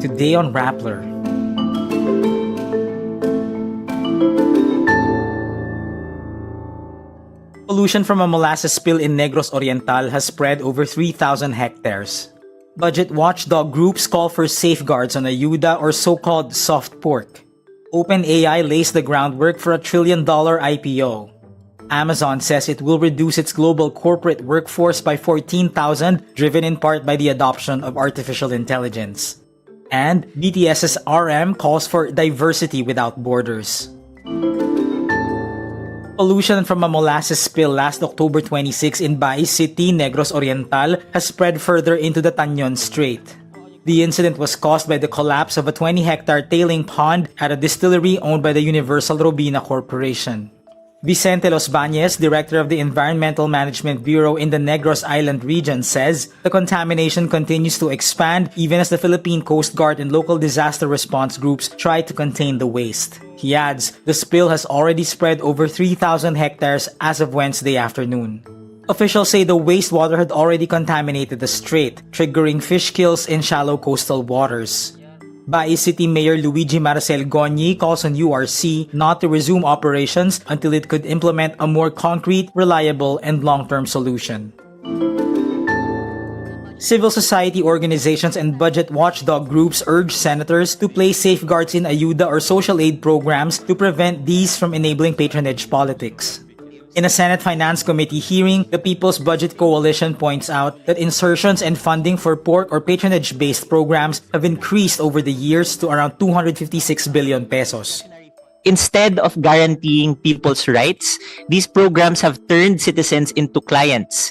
today on Rappler. Pollution from a molasses spill in Negros Oriental has spread over 3,000 hectares. Budget watchdog groups call for safeguards on ayuda or so-called soft pork. OpenAI lays the groundwork for a $1 trillion IPO. Amazon says it will reduce its global corporate workforce by 14,000, driven in part by the adoption of artificial intelligence. And BTS RM calls for diversity without borders. Pollution from a molasses spill last October 26 in Bai City, Negros Oriental has spread further into the Tanyon Strait. The incident was caused by the collapse of a 20-hectare tailing pond at a distillery owned by the Universal Robina Corporation. Vicente Los Bañez, director of the Environmental Management Bureau in the Negros Island region, says the contamination continues to expand even as the Philippine Coast Guard and local disaster response groups try to contain the waste. He adds, the spill has already spread over 3,000 hectares as of Wednesday afternoon. Officials say the wastewater had already contaminated the strait, triggering fish kills in shallow coastal waters. Bai City Mayor Luigi Marcel Gonyi calls on URC not to resume operations until it could implement a more concrete, reliable, and long-term solution. Civil society organizations and budget watchdog groups urge senators to place safeguards in ayuda or social aid programs to prevent these from enabling patronage politics. In a Senate Finance Committee hearing, the People's Budget Coalition points out that insertions and funding for pork or patronage-based programs have increased over the years to around 256 billion pesos. Instead of guaranteeing people's rights, these programs have turned citizens into clients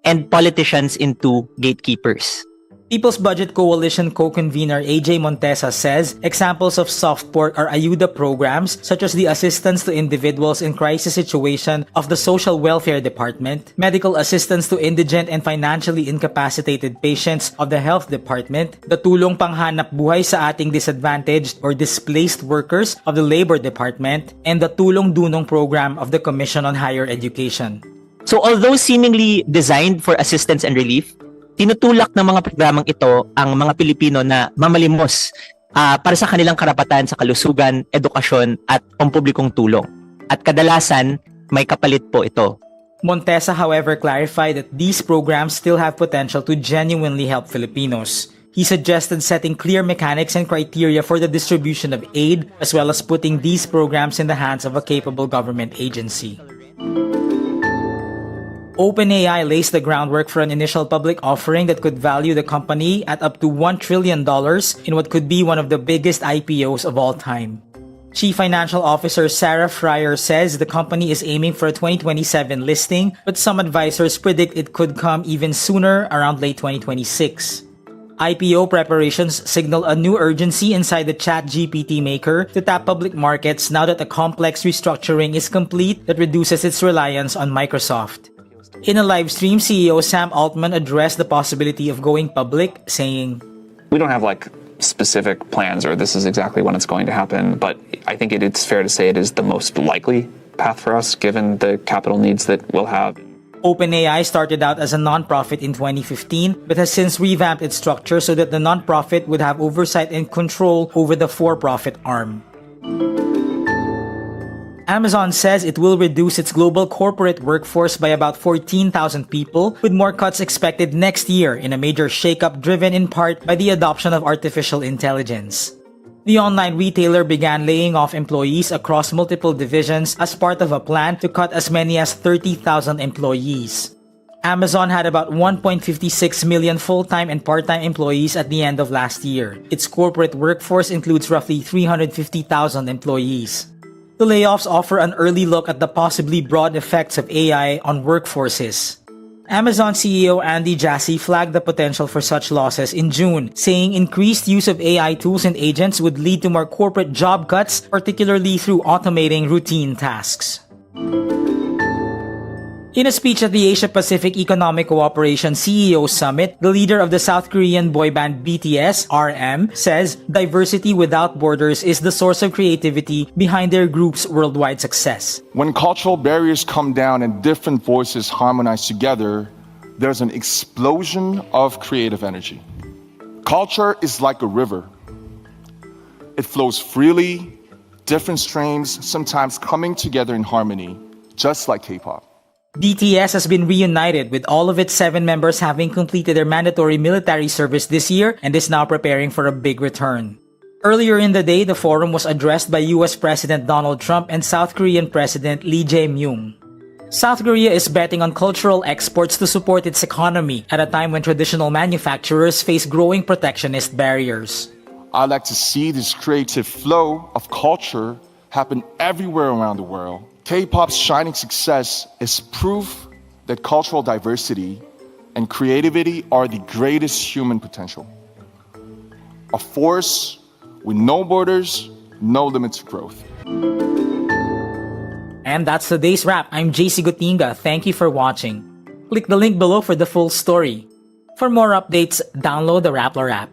and politicians into gatekeepers. People's Budget Coalition co-convener AJ Montesa says examples of soft pork are ayuda programs such as the assistance to individuals in crisis situation of the Social Welfare Department, medical assistance to indigent and financially incapacitated patients of the Health Department, the tulong panghanap buhay sa ating disadvantaged or displaced workers of the Labor Department, and the Tulong Dunong program of the Commission on Higher Education. So although seemingly designed for assistance and relief, tinutulak ng mga programang ito ang mga Pilipino na mamalimos para sa kanilang karapatan sa kalusugan, edukasyon at pampublikong tulong. At kadalasan, may kapalit po ito. Montesa, however, clarified that these programs still have potential to genuinely help Filipinos. He suggested setting clear mechanics and criteria for the distribution of aid, as well as putting these programs in the hands of a capable government agency. OpenAI lays the groundwork for an initial public offering that could value the company at up to $1 trillion in what could be one of the biggest IPOs of all time. Chief Financial Officer Sarah Fryer says the company is aiming for a 2027 listing, but some advisors predict it could come even sooner, around late 2026. IPO preparations signal a new urgency inside the ChatGPT maker to tap public markets now that a complex restructuring is complete that reduces its reliance on Microsoft. In a live stream, CEO Sam Altman addressed the possibility of going public, saying, "We don't have specific plans or this is exactly when it's going to happen, but I think it's fair to say it is the most likely path for us given the capital needs that we'll have." OpenAI started out as a nonprofit in 2015, but has since revamped its structure so that the nonprofit would have oversight and control over the for-profit arm. Amazon says it will reduce its global corporate workforce by about 14,000 people, with more cuts expected next year in a major shakeup driven in part by the adoption of artificial intelligence. The online retailer began laying off employees across multiple divisions as part of a plan to cut as many as 30,000 employees. Amazon had about 1.56 million full-time and part-time employees at the end of last year. Its corporate workforce includes roughly 350,000 employees. The layoffs offer an early look at the possibly broad effects of AI on workforces. Amazon CEO Andy Jassy flagged the potential for such losses in June, saying increased use of AI tools and agents would lead to more corporate job cuts, particularly through automating routine tasks. In a speech at the Asia-Pacific Economic Cooperation CEO Summit, the leader of the South Korean boy band BTS RM says diversity without borders is the source of creativity behind their group's worldwide success. When cultural barriers come down and different voices harmonize together, there's an explosion of creative energy. Culture is like a river. It flows freely, different streams sometimes coming together in harmony, just like K-pop. BTS has been reunited with all of its 7 members having completed their mandatory military service this year and is now preparing for a big return. Earlier in the day, the forum was addressed by US President Donald Trump and South Korean President Lee Jae-myung. South Korea is betting on cultural exports to support its economy at a time when traditional manufacturers face growing protectionist barriers. I like to see this creative flow of culture happen everywhere around the world. K-pop's shining success is proof that cultural diversity and creativity are the greatest human potential. A force with no borders, no limit to growth. And that's today's wrap. I'm JC Gutinga. Thank you for watching. Click the link below for the full story. For more updates, download the Rappler app.